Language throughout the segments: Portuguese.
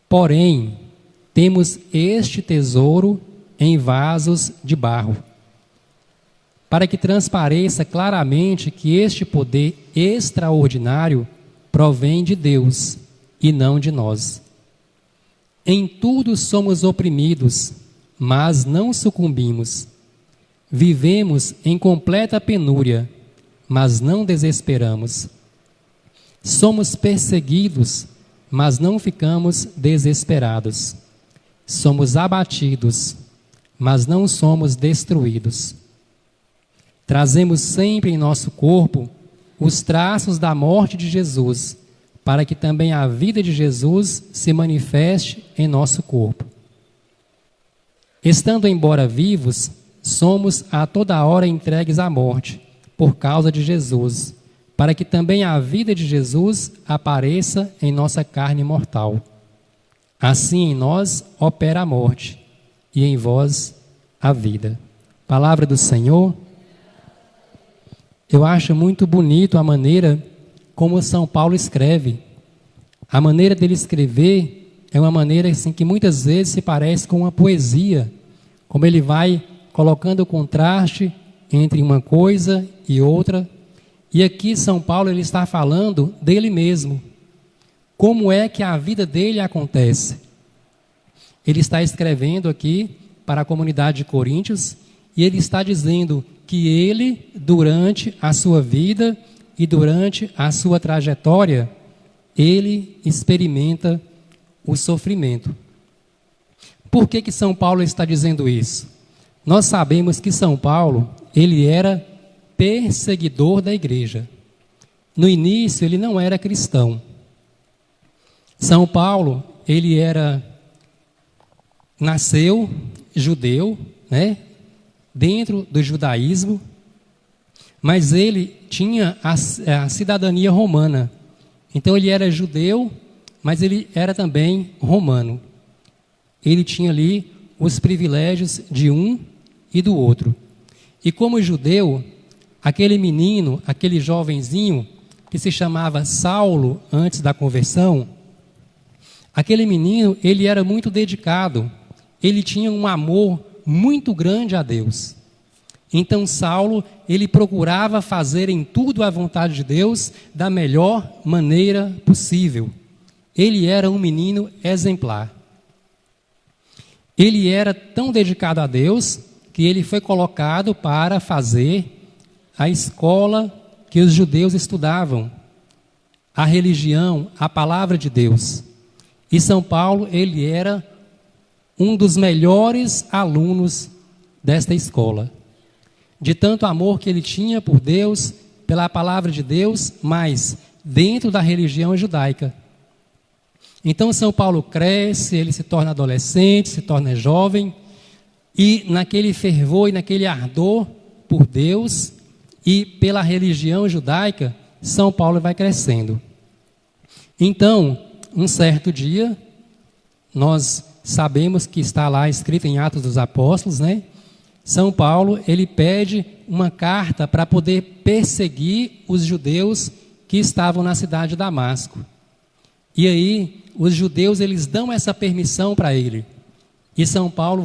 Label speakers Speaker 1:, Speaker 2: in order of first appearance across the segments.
Speaker 1: Porém, temos este tesouro em vasos de barro, para que transpareça claramente que este poder extraordinário provém de Deus e não de nós. Em tudo somos oprimidos, mas não sucumbimos. Vivemos em completa penúria, mas não desesperamos. Somos perseguidos, mas não ficamos desesperados. Somos abatidos, mas não somos destruídos. Trazemos sempre em nosso corpo os traços da morte de Jesus, para que também a vida de Jesus se manifeste em nosso corpo. Estando embora vivos, somos a toda hora entregues à morte, por causa de Jesus, para que também a vida de Jesus apareça em nossa carne mortal. Assim em nós opera a morte, e em vós a vida. Palavra do Senhor. Eu acho muito bonito a maneira como São Paulo escreve. A maneira dele escrever é uma maneira assim, que muitas vezes se parece com uma poesia, como ele vai colocando o contraste entre uma coisa e outra. E aqui São Paulo ele está falando dele mesmo. Como é que a vida dele acontece? Ele está escrevendo aqui para a comunidade de Coríntios e ele está dizendo que ele, durante a sua vida e durante a sua trajetória, ele experimenta o sofrimento. Por que São Paulo está dizendo isso? Nós sabemos que São Paulo, ele era perseguidor da igreja. No início, ele não era cristão. São Paulo, ele nasceu judeu, né? Dentro do judaísmo, mas ele tinha a cidadania romana. Então ele era judeu, mas ele era também romano. Ele tinha ali os privilégios de um e do outro. E como judeu, aquele menino, aquele jovenzinho, que se chamava Saulo antes da conversão, aquele menino, ele era muito dedicado, ele tinha um amor muito grande a Deus. Então Saulo, ele procurava fazer em tudo a vontade de Deus da melhor maneira possível. Ele era um menino exemplar. Ele era tão dedicado a Deus que ele foi colocado para fazer a escola que os judeus estudavam, a religião, a palavra de Deus. E São Paulo, ele era um dos melhores alunos desta escola. De tanto amor que ele tinha por Deus, pela palavra de Deus, mas dentro da religião judaica. Então São Paulo cresce, ele se torna adolescente, se torna jovem, e naquele fervor e naquele ardor por Deus e pela religião judaica, São Paulo vai crescendo. Então, um certo dia, nós sabemos que está lá escrito em Atos dos Apóstolos, né? São Paulo, ele pede uma carta para poder perseguir os judeus que estavam na cidade de Damasco. E aí, os judeus, eles dão essa permissão para ele. E São Paulo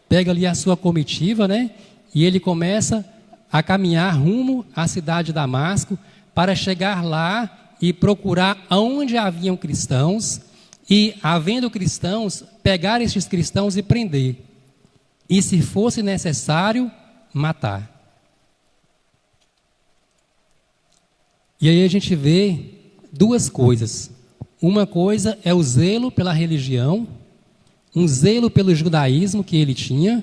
Speaker 1: pega ali a sua comitiva, né? E ele começa a caminhar rumo à cidade de Damasco para chegar lá e procurar onde haviam cristãos e, havendo cristãos, pegar estes cristãos e prender. E, se fosse necessário, matar. E aí a gente vê duas coisas. Uma coisa é o zelo pela religião, um zelo pelo judaísmo que ele tinha.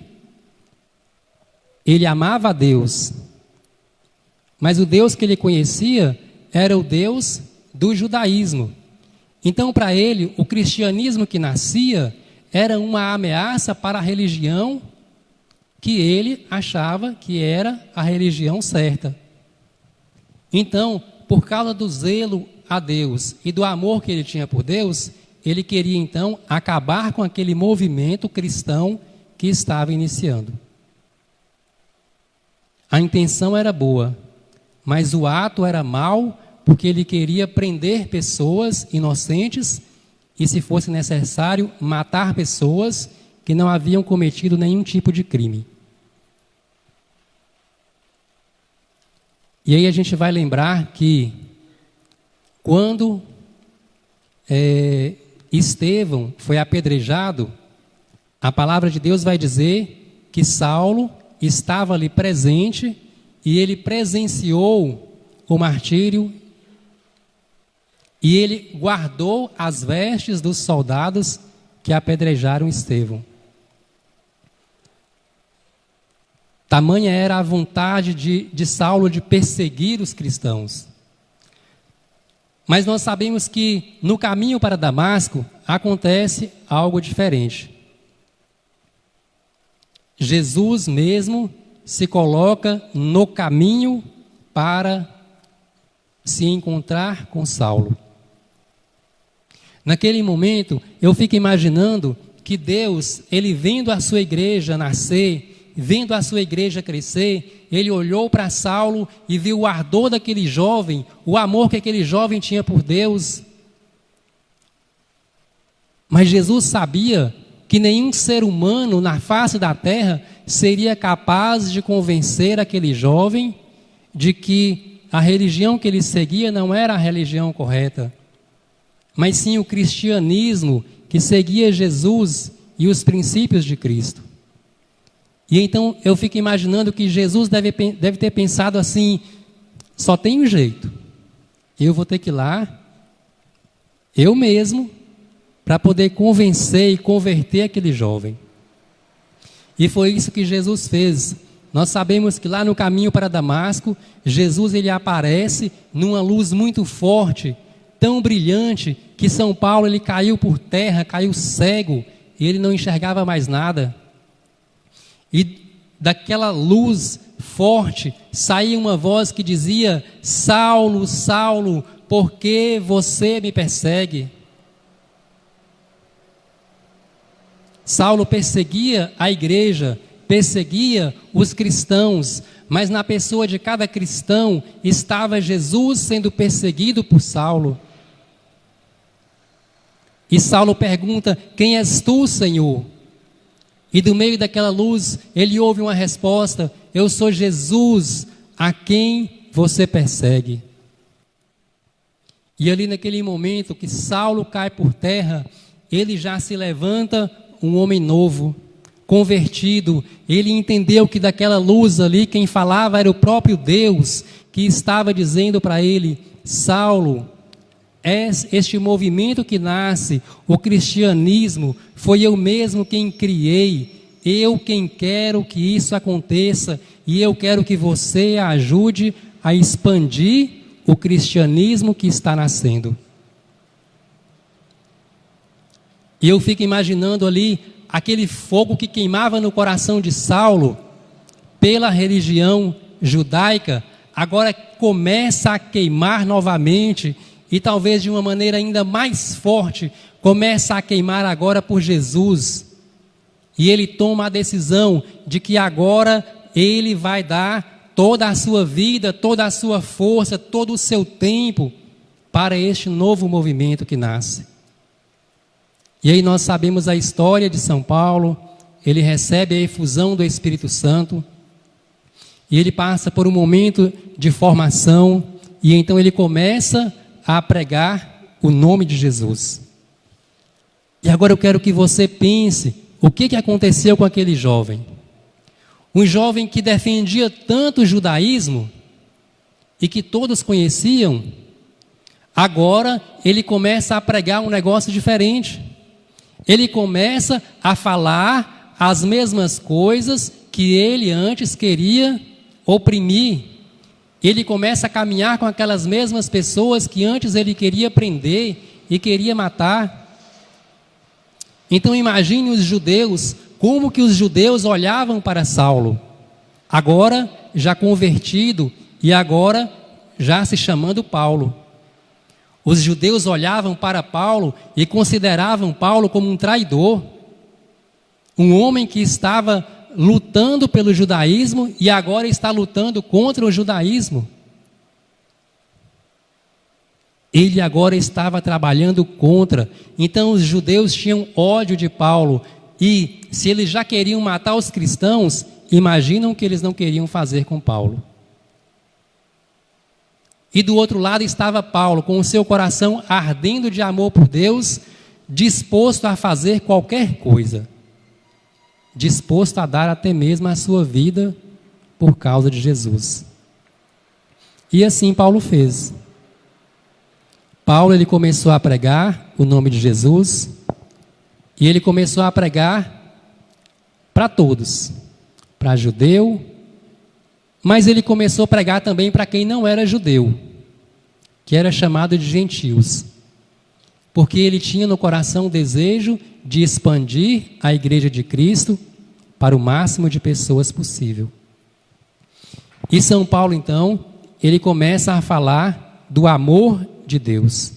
Speaker 1: Ele amava a Deus, mas o Deus que ele conhecia era o Deus do judaísmo. Então, para ele, o cristianismo que nascia era uma ameaça para a religião que ele achava que era a religião certa. Então, por causa do zelo a Deus e do amor que ele tinha por Deus, ele queria então acabar com aquele movimento cristão que estava iniciando. A intenção era boa, mas o ato era mau, porque ele queria prender pessoas inocentes e, se fosse necessário, matar pessoas que não haviam cometido nenhum tipo de crime. E aí a gente vai lembrar que quando Estevão foi apedrejado, a palavra de Deus vai dizer que Saulo estava ali presente e ele presenciou o martírio e ele guardou as vestes dos soldados que apedrejaram Estevão. Tamanha era a vontade de Saulo de perseguir os cristãos. Mas nós sabemos que no caminho para Damasco acontece algo diferente. Jesus mesmo se coloca no caminho para se encontrar com Saulo. Naquele momento, eu fico imaginando que Deus, ele vendo a sua igreja nascer, vendo a sua igreja crescer, ele olhou para Saulo e viu o ardor daquele jovem, o amor que aquele jovem tinha por Deus. Mas Jesus sabia que nenhum ser humano na face da terra seria capaz de convencer aquele jovem de que a religião que ele seguia não era a religião correta, mas sim o cristianismo que seguia Jesus e os princípios de Cristo. E então eu fico imaginando que Jesus deve ter pensado assim: só tem um jeito, eu vou ter que ir lá, eu mesmo, para poder convencer e converter aquele jovem. E foi isso que Jesus fez. Nós sabemos que lá no caminho para Damasco, Jesus ele aparece numa luz muito forte, tão brilhante, que São Paulo ele caiu por terra, caiu cego, e ele não enxergava mais nada. E daquela luz forte saía uma voz que dizia: Saulo, Saulo, por que você me persegue? Saulo perseguia a igreja, perseguia os cristãos, mas na pessoa de cada cristão estava Jesus sendo perseguido por Saulo. E Saulo pergunta: quem és tu, Senhor? E do meio daquela luz, ele ouve uma resposta: eu sou Jesus, a quem você persegue. E ali naquele momento que Saulo cai por terra, ele já se levanta um homem novo, convertido. Ele entendeu que daquela luz ali, quem falava era o próprio Deus, que estava dizendo para ele: Saulo, este movimento que nasce, o cristianismo, foi eu mesmo quem criei, eu quem quero que isso aconteça, e eu quero que você ajude a expandir o cristianismo que está nascendo. E eu fico imaginando ali aquele fogo que queimava no coração de Saulo pela religião judaica, agora começa a queimar novamente, e talvez de uma maneira ainda mais forte, começa a queimar agora por Jesus. E ele toma a decisão de que agora ele vai dar toda a sua vida, toda a sua força, todo o seu tempo para este novo movimento que nasce. E aí nós sabemos a história de São Paulo. Ele recebe a efusão do Espírito Santo e ele passa por um momento de formação, e então ele começa a pregar o nome de Jesus. E agora eu quero que você pense o que aconteceu com aquele jovem. Um jovem que defendia tanto o judaísmo e que todos conheciam, agora ele começa a pregar um negócio diferente. Ele começa a falar as mesmas coisas que ele antes queria oprimir. Ele começa a caminhar com aquelas mesmas pessoas que antes ele queria prender e queria matar. Então imagine os judeus, como que os judeus olhavam para Saulo, agora já convertido e agora já se chamando Paulo. Os judeus olhavam para Paulo e consideravam Paulo como um traidor, um homem que estava lutando pelo judaísmo e agora está lutando contra o judaísmo. Ele agora estava trabalhando contra. Então os judeus tinham ódio de Paulo. E se eles já queriam matar os cristãos, imaginam o que eles não queriam fazer com Paulo. E do outro lado estava Paulo, com o seu coração ardendo de amor por Deus, disposto a fazer qualquer coisa. Disposto a dar até mesmo a sua vida por causa de Jesus. E assim Paulo fez. Paulo, ele começou a pregar o nome de Jesus, e ele começou a pregar para todos, para judeu, mas ele começou a pregar também para quem não era judeu, que era chamado de gentios, porque ele tinha no coração o desejo de expandir a igreja de Cristo para o máximo de pessoas possível. E São Paulo, então, ele começa a falar do amor de Deus,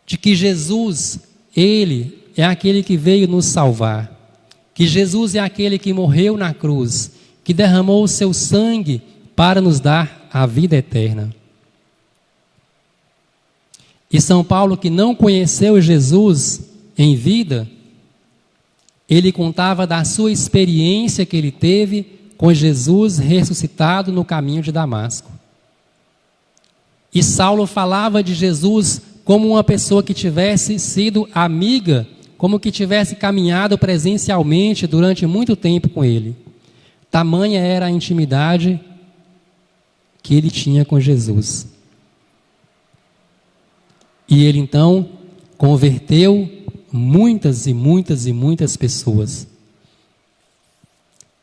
Speaker 1: de que Jesus, ele é aquele que veio nos salvar, que Jesus é aquele que morreu na cruz, que derramou o seu sangue para nos dar a vida eterna. E São Paulo, que não conheceu Jesus em vida, ele contava da sua experiência que ele teve com Jesus ressuscitado no caminho de Damasco. E Saulo falava de Jesus como uma pessoa que tivesse sido amiga, como que tivesse caminhado presencialmente durante muito tempo com ele. Tamanha era a intimidade que ele tinha com Jesus. E ele então converteu muitas e muitas e muitas pessoas.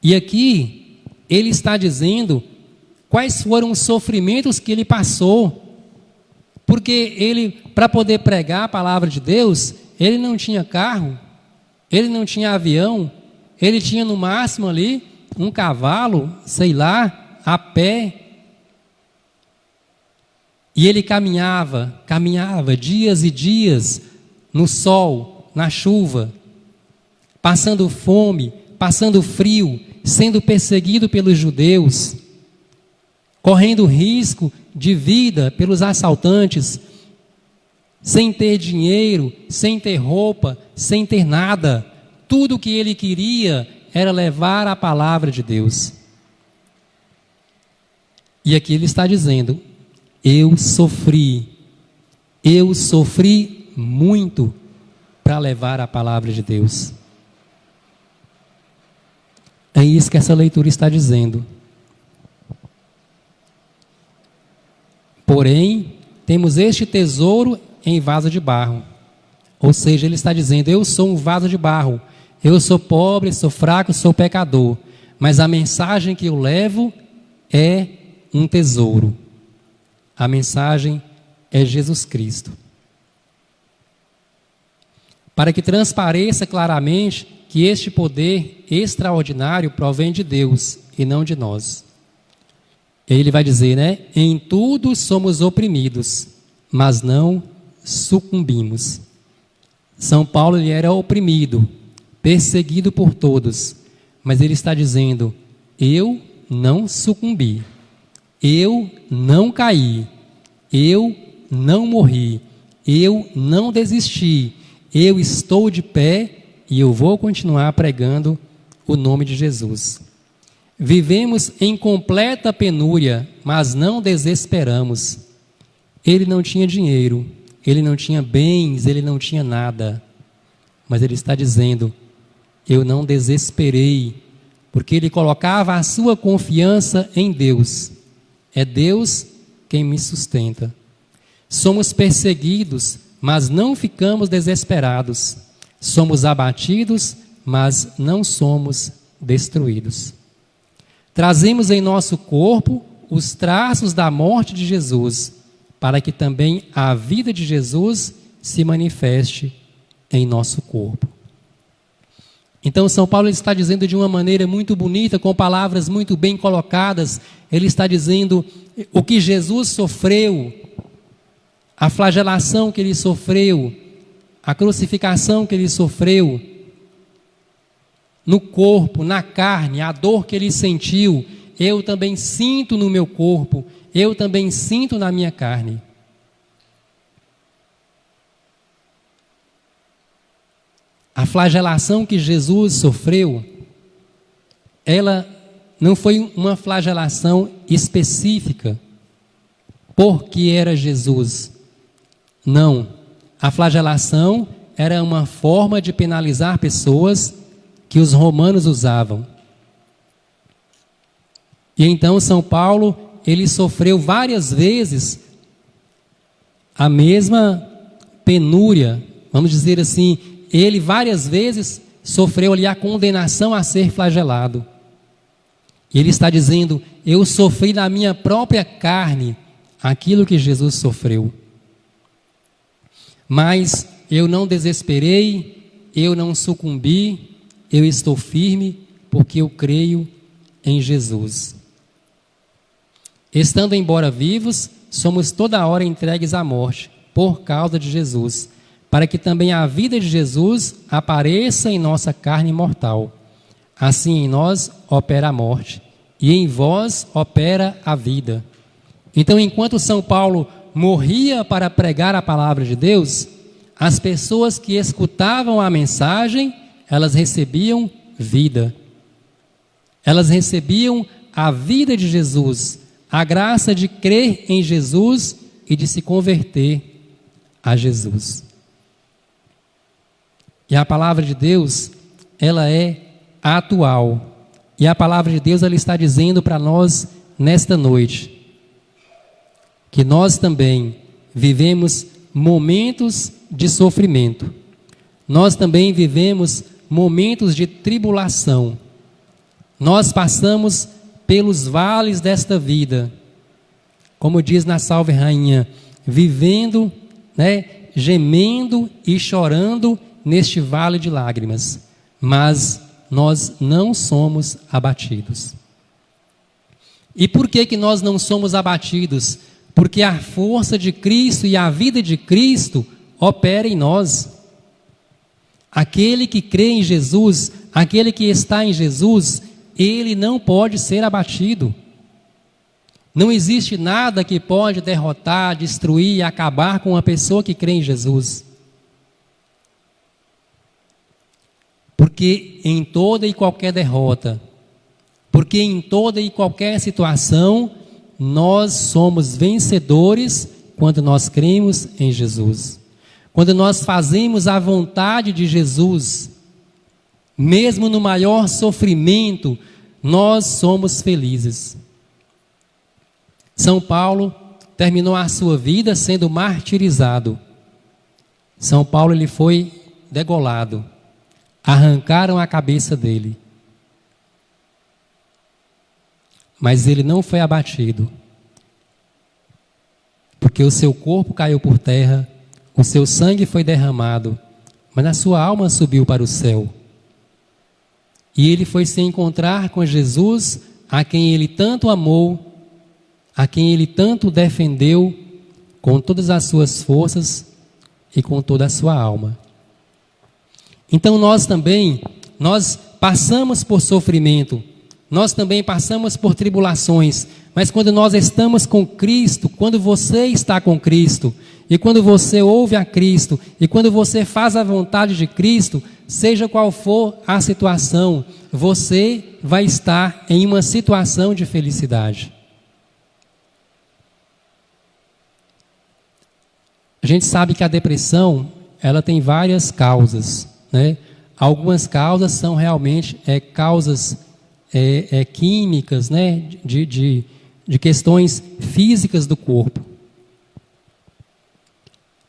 Speaker 1: E aqui ele está dizendo quais foram os sofrimentos que ele passou, porque ele, para poder pregar a palavra de Deus, ele não tinha carro, ele não tinha avião, ele tinha no máximo ali um cavalo, sei lá, a pé. E ele caminhava dias e dias no sol, na chuva, passando fome, passando frio, sendo perseguido pelos judeus, correndo risco de vida pelos assaltantes, sem ter dinheiro, sem ter roupa, sem ter nada. Tudo o que ele queria era levar a palavra de Deus. E aqui ele está dizendo: eu sofri muito para levar a palavra de Deus. É isso que essa leitura está dizendo. Porém, temos este tesouro em vaso de barro. Ou seja, ele está dizendo: eu sou um vaso de barro, eu sou pobre, sou fraco, sou pecador, mas a mensagem que eu levo é um tesouro. A mensagem é Jesus Cristo. Para que transpareça claramente que este poder extraordinário provém de Deus e não de nós. Ele vai dizer, né? Em tudo somos oprimidos, mas não sucumbimos. São Paulo, ele era oprimido, perseguido por todos, mas ele está dizendo: eu não sucumbi, eu não caí, eu não morri, eu não desisti, eu estou de pé e eu vou continuar pregando o nome de Jesus. Vivemos em completa penúria, mas não desesperamos. Ele não tinha dinheiro, ele não tinha bens, ele não tinha nada. Mas ele está dizendo: eu não desesperei, porque ele colocava a sua confiança em Deus. É Deus quem me sustenta. Somos perseguidos, mas não ficamos desesperados. Somos abatidos, mas não somos destruídos. Trazemos em nosso corpo os traços da morte de Jesus, para que também a vida de Jesus se manifeste em nosso corpo. Então São Paulo está dizendo de uma maneira muito bonita, com palavras muito bem colocadas. Ele está dizendo o que Jesus sofreu, a flagelação que ele sofreu, a crucificação que ele sofreu, no corpo, na carne, a dor que ele sentiu, eu também sinto no meu corpo, eu também sinto na minha carne. a flagelação que Jesus sofreu, ela não foi uma flagelação específica, porque era Jesus. Não. A flagelação era uma forma de penalizar pessoas que os romanos usavam. E então São Paulo, ele sofreu várias vezes a mesma penúria, vamos dizer assim, ele várias vezes sofreu ali a condenação a ser flagelado. E ele está dizendo, eu sofri na minha própria carne aquilo que Jesus sofreu. Mas eu não desesperei, eu não sucumbi, eu estou firme, porque eu creio em Jesus. Estando embora vivos, somos toda hora entregues à morte, por causa de Jesus, para que também a vida de Jesus apareça em nossa carne mortal. Assim em nós opera a morte, e em vós opera a vida. Então, enquanto São Paulo morria para pregar a palavra de Deus, as pessoas que escutavam a mensagem, elas recebiam vida. Elas recebiam a vida de Jesus, a graça de crer em Jesus e de se converter a Jesus. E a palavra de Deus, ela é atual. E a palavra de Deus, ela está dizendo para nós nesta noite que nós também vivemos momentos de sofrimento. Nós também vivemos momentos de tribulação. Nós passamos pelos vales desta vida, como diz na Salve Rainha, vivendo, gemendo e chorando neste vale de lágrimas, mas nós não somos abatidos. E por que nós não somos abatidos? Porque a força de Cristo e a vida de Cristo opera em nós. Aquele que crê em Jesus, aquele que está em Jesus, ele não pode ser abatido. Não existe nada que pode derrotar, destruir e acabar com uma pessoa que crê em Jesus. Porque em toda e qualquer derrota, porque em toda e qualquer situação, nós somos vencedores quando nós cremos em Jesus. Quando nós fazemos a vontade de Jesus, mesmo no maior sofrimento, nós somos felizes. São Paulo terminou a sua vida sendo martirizado. São Paulo, ele foi degolado. Arrancaram a cabeça dele. Mas ele não foi abatido. Porque o seu corpo caiu por terra, o seu sangue foi derramado, mas a sua alma subiu para o céu. E ele foi se encontrar com Jesus, a quem ele tanto amou, a quem ele tanto defendeu, com todas as suas forças e com toda a sua alma. Então nós também, nós passamos por sofrimento, nós também passamos por tribulações, mas quando nós estamos com Cristo, quando você está com Cristo, e quando você ouve a Cristo, e quando você faz a vontade de Cristo, seja qual for a situação, você vai estar em uma situação de felicidade. A gente sabe que a depressão, ela tem várias causas, né? Algumas causas são realmente causas químicas, né? De questões físicas do corpo.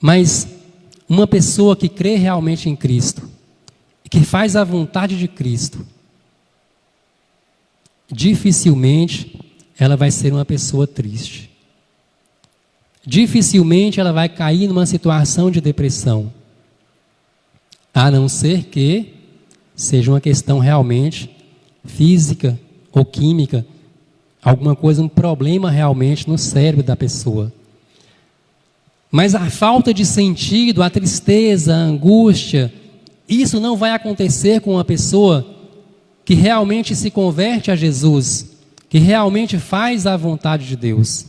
Speaker 1: Mas uma pessoa que crê realmente em Cristo, que faz a vontade de Cristo, dificilmente ela vai ser uma pessoa triste. Dificilmente ela vai cair numa situação de depressão. A não ser que seja uma questão realmente física ou química, alguma coisa, um problema realmente no cérebro da pessoa. Mas a falta de sentido, a tristeza, a angústia, isso não vai acontecer com uma pessoa que realmente se converte a Jesus, que realmente faz a vontade de Deus.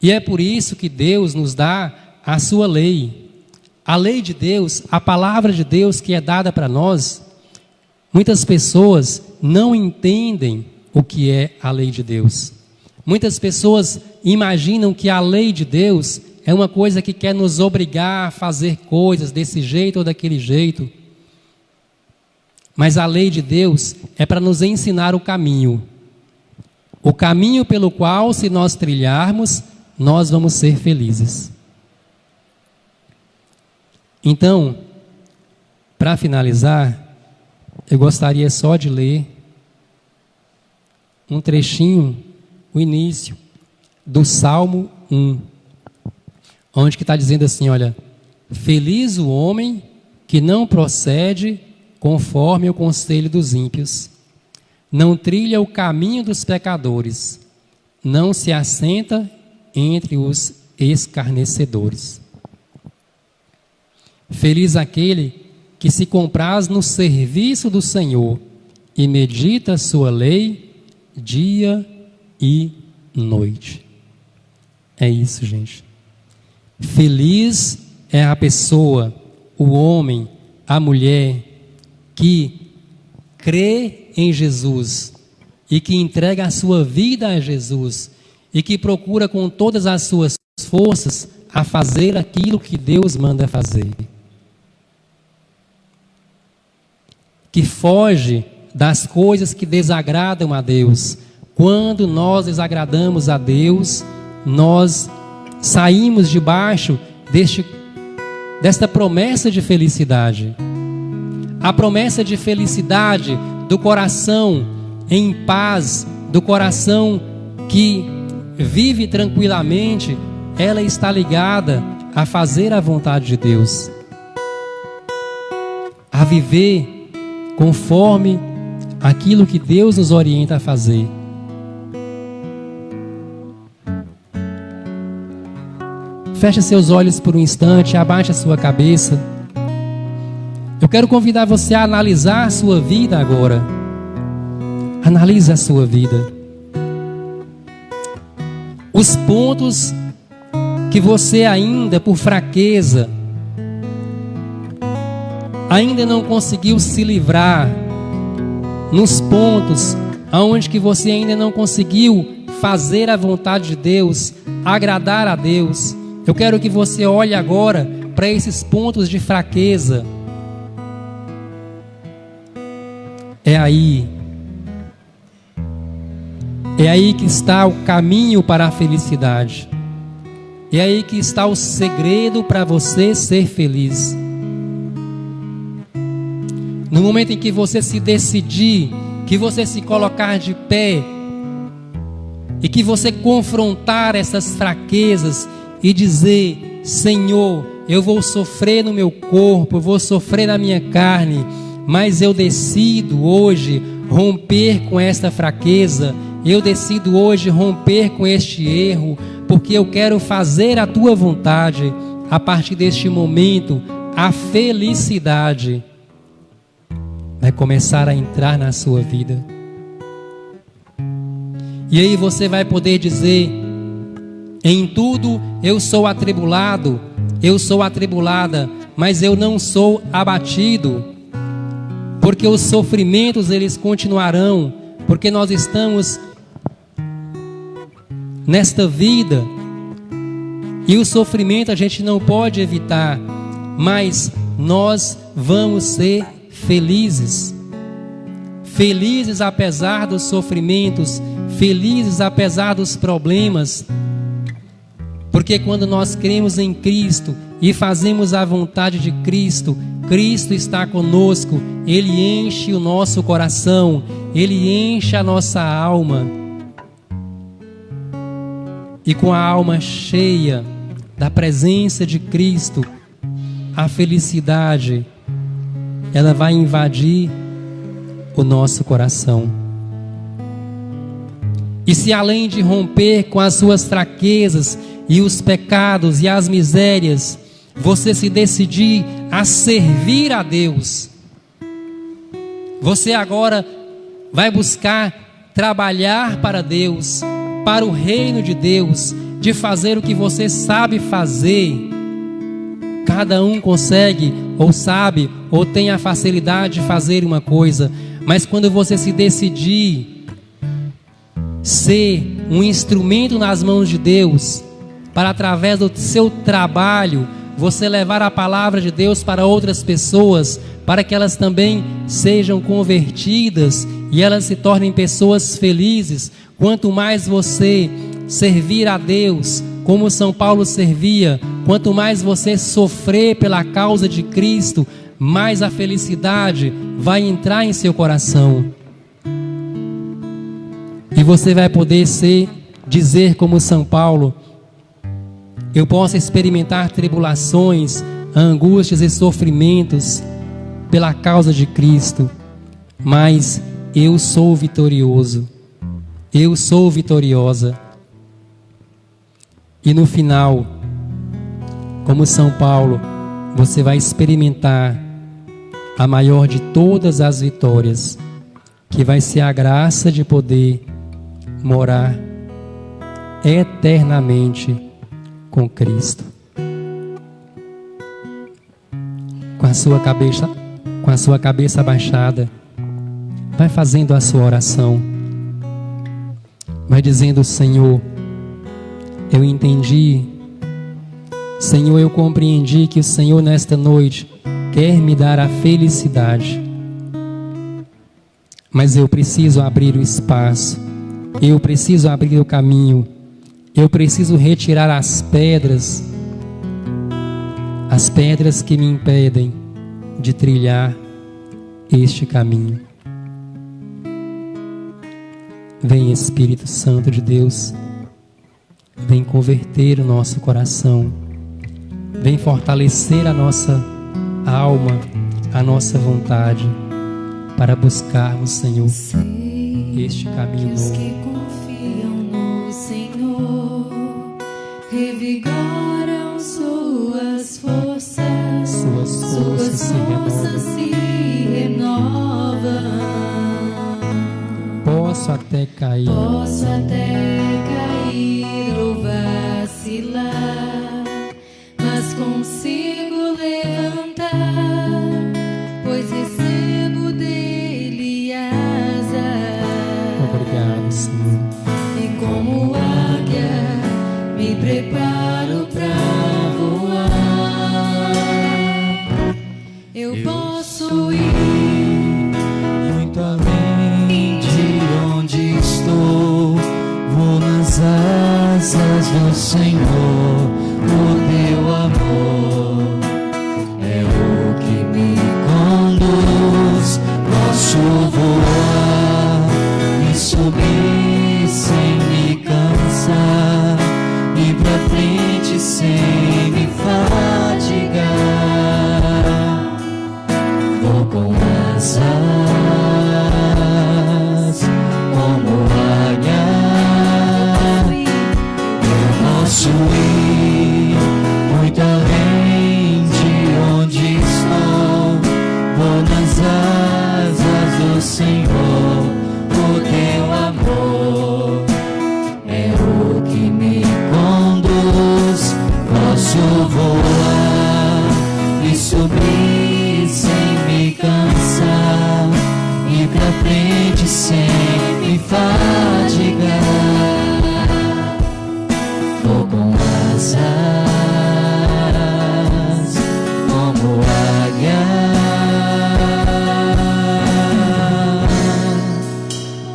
Speaker 1: E é por isso que Deus nos dá a sua lei, A lei de Deus, a palavra de Deus que é dada para nós, muitas pessoas não entendem o que é a lei de Deus. Muitas pessoas imaginam que a lei de Deus é uma coisa que quer nos obrigar a fazer coisas desse jeito ou daquele jeito. Mas a lei de Deus é para nos ensinar o caminho. O caminho pelo qual, se nós trilharmos, nós vamos ser felizes. Então, para finalizar, eu gostaria só de ler um trechinho, o início do Salmo 1, onde que está dizendo assim, olha: feliz o homem que não procede conforme o conselho dos ímpios, não trilha o caminho dos pecadores, não se assenta entre os escarnecedores. Feliz aquele que se compraz no serviço do Senhor e medita sua lei dia e noite. É isso, gente. Feliz é a pessoa, o homem, a mulher que crê em Jesus e que entrega a sua vida a Jesus e que procura com todas as suas forças a fazer aquilo que Deus manda fazer. Que foge das coisas que desagradam a Deus. Quando nós desagradamos a Deus, nós saímos debaixo desta promessa de felicidade. A promessa de felicidade do coração em paz, do coração que vive tranquilamente, ela está ligada a fazer a vontade de Deus, a viver conforme aquilo que Deus nos orienta a fazer. Feche seus olhos por um instante, abaixe a sua cabeça. Eu quero convidar você a analisar a sua vida agora. Analise a sua vida. Os pontos que você ainda, por fraqueza, ainda não conseguiu se livrar, nos pontos aonde que você ainda não conseguiu fazer a vontade de Deus, agradar a Deus. Eu quero que você olhe agora para esses pontos de fraqueza. É aí que está o caminho para a felicidade. É aí que está o segredo para você ser feliz. No momento em que você se decidir, que você se colocar de pé e que você confrontar essas fraquezas e dizer: Senhor, eu vou sofrer no meu corpo, eu vou sofrer na minha carne, mas eu decido hoje romper com esta fraqueza, eu decido hoje romper com este erro, porque eu quero fazer a tua vontade. A partir deste momento, a felicidade vai começar a entrar na sua vida. E aí você vai poder dizer: em tudo eu sou atribulado, eu sou atribulada, mas eu não sou abatido, porque os sofrimentos eles continuarão, porque nós estamos nesta vida e o sofrimento a gente não pode evitar, mas nós vamos ser felizes. Felizes apesar dos sofrimentos, felizes apesar dos problemas, porque quando nós cremos em Cristo e fazemos a vontade de Cristo, Cristo está conosco, Ele enche o nosso coração, Ele enche a nossa alma. E com a alma cheia da presença de Cristo, a felicidade, ela vai invadir o nosso coração. E se além de romper com as suas fraquezas e os pecados e as misérias, você se decidir a servir a Deus, você agora vai buscar trabalhar para Deus, para o reino de Deus, de fazer o que você sabe fazer, Cada um consegue, ou sabe, ou tem a facilidade de fazer uma coisa. Mas quando você se decidir ser um instrumento nas mãos de Deus, para através do seu trabalho, você levar a palavra de Deus para outras pessoas, para que elas também sejam convertidas e elas se tornem pessoas felizes. Quanto mais você servir a Deus, como São Paulo servia, quanto mais você sofrer pela causa de Cristo, mais a felicidade vai entrar em seu coração. E você vai poder dizer como São Paulo: eu posso experimentar tribulações, angústias e sofrimentos pela causa de Cristo, mas eu sou vitorioso, eu sou vitoriosa. E no final, como São Paulo, você vai experimentar a maior de todas as vitórias, que vai ser a graça de poder morar eternamente com Cristo. Com a sua cabeça abaixada, vai fazendo a sua oração, vai dizendo: Senhor, eu entendi, Senhor, eu compreendi que o Senhor nesta noite quer me dar a felicidade, mas eu preciso abrir o espaço, eu preciso abrir o caminho, eu preciso retirar as pedras que me impedem de trilhar este caminho. Vem, Espírito Santo de Deus, vem converter o nosso coração, vem fortalecer a nossa alma, a nossa vontade, para buscarmos, Senhor, este caminho
Speaker 2: os
Speaker 1: novo.
Speaker 2: que confiam no Senhor revigoram suas forças,
Speaker 1: Suas forças se
Speaker 2: renovam.
Speaker 1: Posso até cair,
Speaker 2: Posso até cair ou vacilar, mas consigo levantar, pois recebo dele asas.
Speaker 1: obrigado, Senhor.
Speaker 2: E como águia me preparo pra voar. Eu posso ir
Speaker 3: muito além de onde estou, vou nas asas do Senhor. O teu amor é o que me conduz. Posso voar e subir sem me cansar, ir pra frente sem me fadigar. Vou com asas como águia, eu posso ir muito além de onde estou, vou nas asas do Senhor. O teu amor é o que me conduz. Posso voar e subir sem me cansar, ir pra frente sem me fadigar. Vou com asas como águia,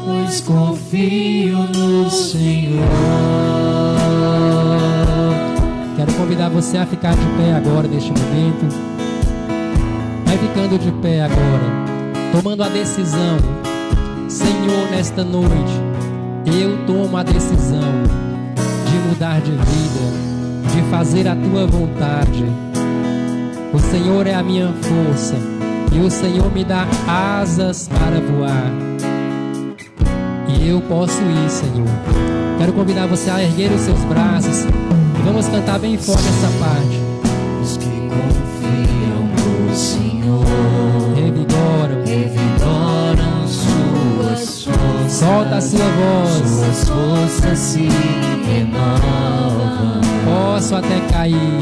Speaker 3: pois confio no Senhor.
Speaker 1: Quero convidar você a ficar de pé agora, neste momento. Vai ficando de pé agora, tomando a decisão. Senhor, nesta noite, eu tomo a decisão de mudar de vida, de fazer a Tua vontade. O Senhor é a minha força e o Senhor me dá asas para voar. E eu posso ir, Senhor. Quero convidar você a erguer os seus braços e vamos cantar bem forte essa parte.
Speaker 3: Os que confiam no Senhor revigoram suas forças.
Speaker 1: Solta a sua voz.
Speaker 3: Suas forças se renovam.
Speaker 1: Posso até cair,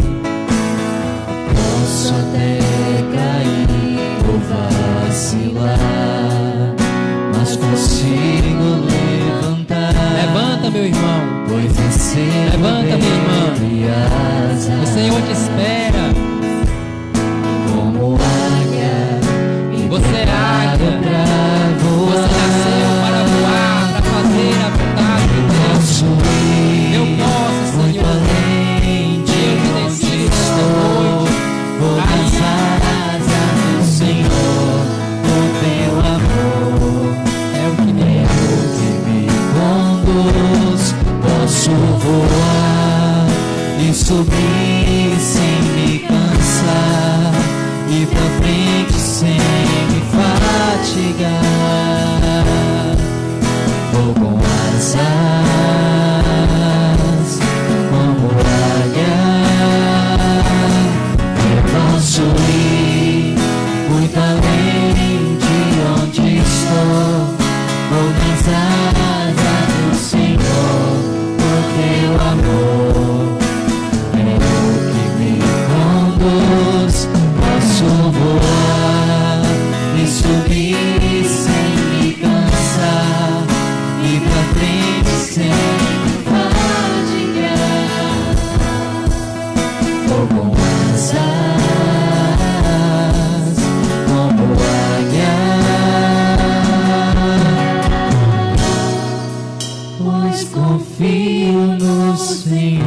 Speaker 3: posso até cair ou vacilar, mas consigo levantar.
Speaker 1: Levanta, meu irmão.
Speaker 3: Pois recebo
Speaker 1: Levanta, minha irmã.
Speaker 3: dele asas.
Speaker 1: O Senhor te espera.
Speaker 3: Como águia, me
Speaker 1: Você é águia.
Speaker 3: pra
Speaker 1: Você
Speaker 3: voar.
Speaker 1: nasceu para voar, para fazer a vontade de Deus.
Speaker 3: Posso ir
Speaker 1: Eu posso,
Speaker 3: muito
Speaker 1: Senhor.
Speaker 3: além de
Speaker 1: Eu te
Speaker 3: onde
Speaker 1: decido esta
Speaker 3: estou.
Speaker 1: noite.
Speaker 3: Vou nas asas do Senhor, com teu amor.
Speaker 1: É o que me
Speaker 3: Me conduz, posso voar e subir sem me cansar, e pra frente sem me fatigar. Vou com asas como águia. Eu posso ir muito além de onde estou. Vou nas asas do Senhor, por teu amor. É o que me conduz. Posso voar e subir sem me cansar, e pra frente sem me fatigar. Vou com asas como águia, pois confio no Senhor.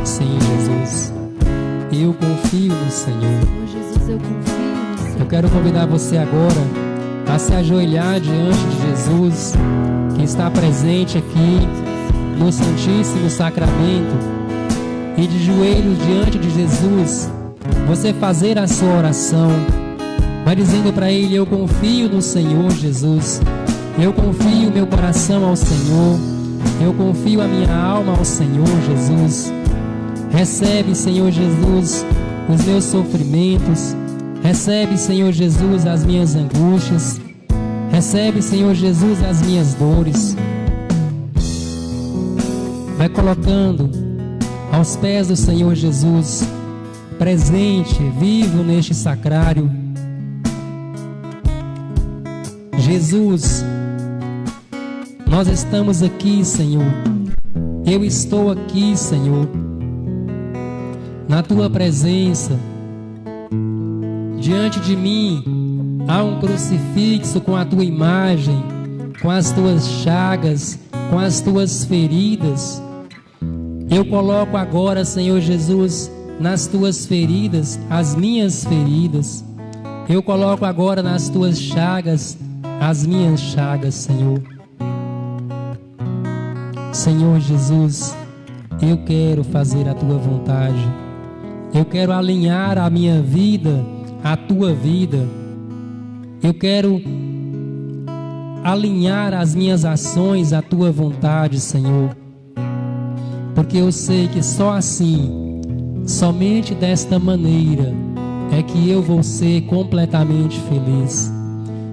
Speaker 1: Sim, Jesus. Eu confio no Senhor.
Speaker 2: Oh, Jesus, eu confio no Senhor.
Speaker 1: Eu quero convidar você agora a se ajoelhar diante de Jesus, que está presente aqui no Santíssimo Sacramento, e de joelhos diante de Jesus, você fazer a sua oração. Vai dizendo para Ele: eu confio no Senhor Jesus. Eu confio meu coração ao Senhor. Eu confio a minha alma ao Senhor Jesus. Recebe, Senhor Jesus, os meus sofrimentos. Recebe, Senhor Jesus, as minhas angústias. Recebe, Senhor Jesus, as minhas dores. Vai colocando aos pés do Senhor Jesus, presente, vivo neste sacrário. Jesus, nós estamos aqui, Senhor. Eu estou aqui, Senhor, na Tua presença. Diante de mim há um crucifixo com a Tua imagem, com as Tuas chagas, com as Tuas feridas. Eu coloco agora, Senhor Jesus, nas Tuas feridas, as minhas feridas. Eu coloco agora nas Tuas chagas, as minhas chagas, Senhor. Senhor Jesus, eu quero fazer a Tua vontade. Eu quero alinhar a minha vida à Tua vida. Eu quero alinhar as minhas ações à Tua vontade, Senhor. Porque eu sei que só assim, somente desta maneira, é que eu vou ser completamente feliz.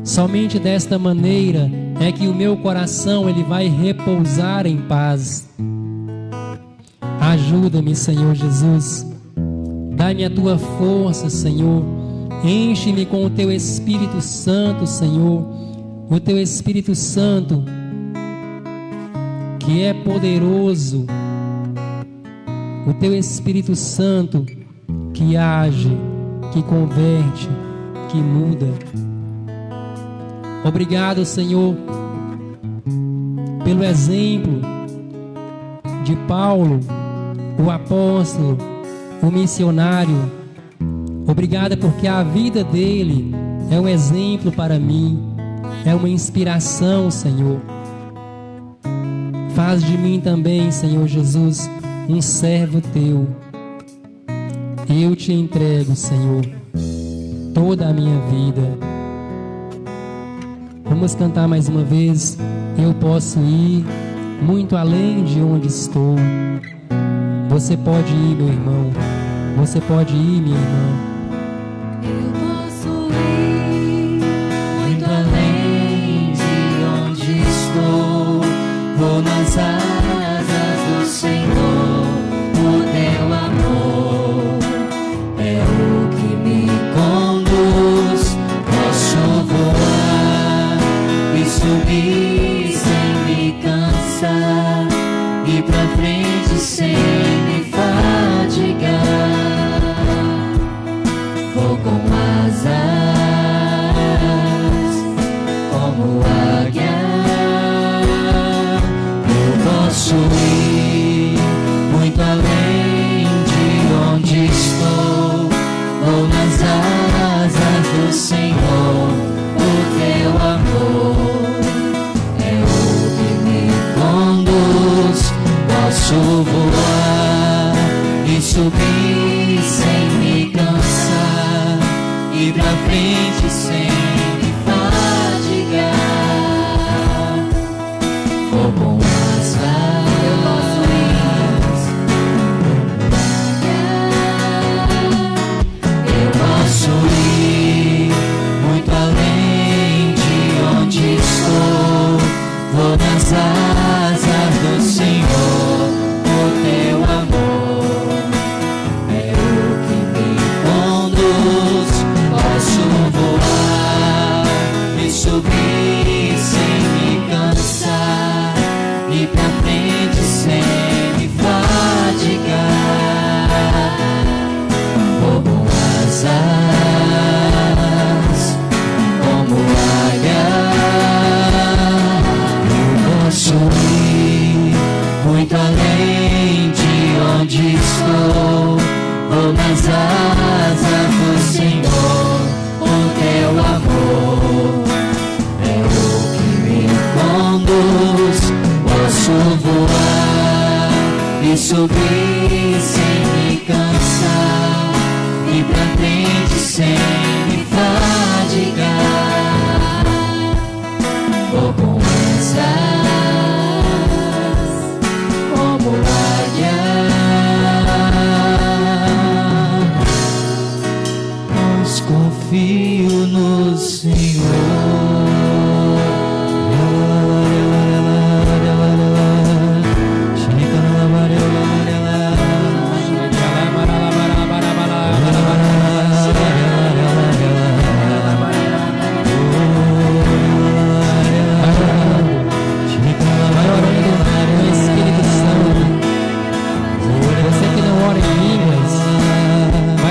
Speaker 1: Somente desta maneira é que o meu coração ele vai repousar em paz. Ajuda-me, Senhor Jesus. Dá-me a Tua força, Senhor. Enche-me com o Teu Espírito Santo, Senhor. O Teu Espírito Santo, que é poderoso. O Teu Espírito Santo, que age, que converte, que muda. Obrigado, Senhor, pelo exemplo de Paulo, o apóstolo, o missionário. Obrigado porque a vida dele é um exemplo para mim, é uma inspiração, Senhor. Faz de mim também, Senhor Jesus, um servo Teu. Eu Te entrego, Senhor, toda a minha vida. Vamos cantar mais uma vez. Eu posso ir muito além de onde estou. Você pode ir, meu irmão. Você pode ir, minha irmã.
Speaker 2: Eu posso ir
Speaker 3: Muito além de onde estou, vou nas asas pra frente sem me fadigar. Vou com asas como águia. Eu posso ir muito além de onde estou. Vou nas asas do Senhor. O teu amor é o que me conduz. Posso voar e subir sem me cansar, ir pra frente sem me fadigar. Vou com asas. Eu posso ir. Eu posso ir muito além de onde estou. Vou nas asas do Senhor. O teu amor é o que me conduz. Posso voar e subir sem me cansar, ir pra frente sem me fadigar. Vou com asas como águia. Eu posso ir muito além de onde estou. Vou nas asas do Senhor. O teu amor é o que me conduz. Posso voar e subir sem me cansar, ir pra frente sem me fadigar. Vou com asas como águia. Pois confio no Senhor.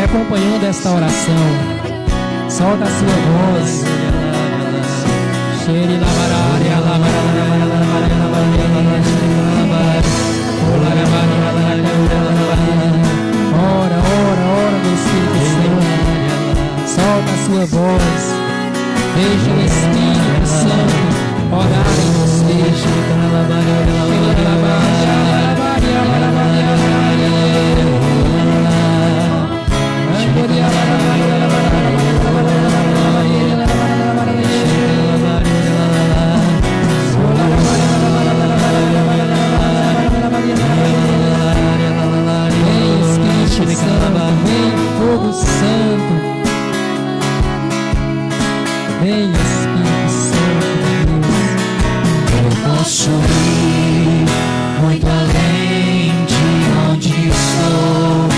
Speaker 1: Acompanhando esta oração, solta a sua voz. Ora, meu Espírito Santo, solta a sua voz. Deixa o Espírito Santo orar em você. Vem fogo santo, vem Espírito Santo de Deus.
Speaker 3: Eu posso ir muito além de onde estou.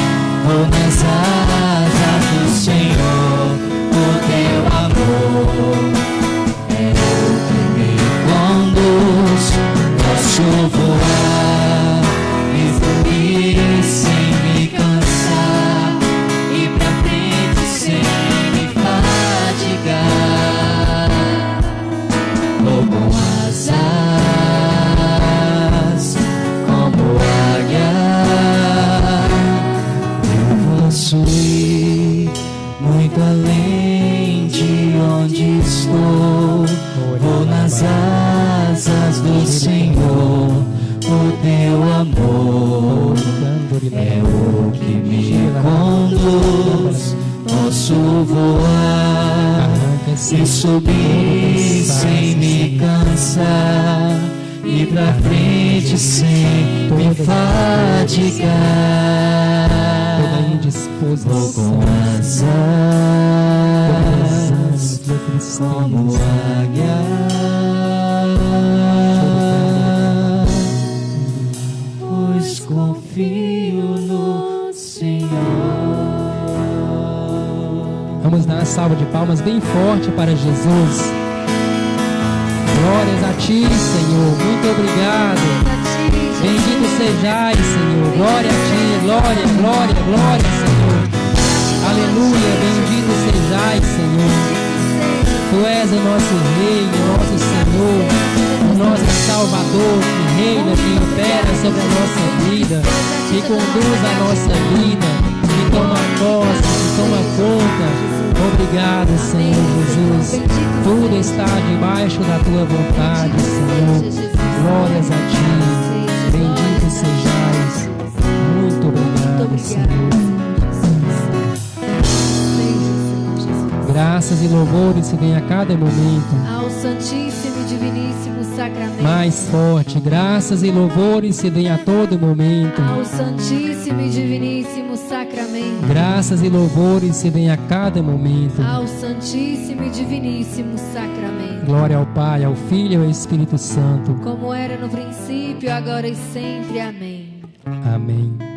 Speaker 3: Vou nas asas do Senhor. O teu amor é o que me conduz. Posso voar e subir sem me cansar, ir pra frente sem me fadigar. Vou com asas como águia. Eu posso ir muito além de onde estou. Vou nas asas do Senhor. O teu amor é o que me conduz. Posso voar e subir sem me cansar, ir pra frente sem me fadigar. Vou com asas como águia. Pois confio no Senhor.
Speaker 1: Vamos dar uma salva de palmas bem forte para Jesus. Glórias a Ti, Senhor. Muito obrigado. Bendito sejais, Senhor. Glória a Ti, glória, glória, glória, Senhor. Aleluia, bendito sejais, Senhor. Tu és o nosso Rei, o nosso Senhor, o nosso Salvador, que reina, que impera sobre a nossa vida, que conduz a nossa vida, que toma posse, que toma conta. Obrigado, Senhor Jesus. Tudo está debaixo da Tua vontade, Senhor. Glórias a Ti. Bendito sejais. Muito obrigado, Senhor. Graças e louvores se deem a cada momento.
Speaker 2: Ao Santíssimo e Diviníssimo Sacramento.
Speaker 1: Mais forte. Graças e louvores se deem a todo momento.
Speaker 2: Ao Santíssimo e Diviníssimo Sacramento.
Speaker 1: Graças e louvores se deem a cada momento.
Speaker 2: Ao Santíssimo e Diviníssimo Sacramento.
Speaker 1: Glória ao Pai, ao Filho e ao Espírito Santo.
Speaker 2: Como era no princípio, agora e sempre. Amém.
Speaker 1: Amém.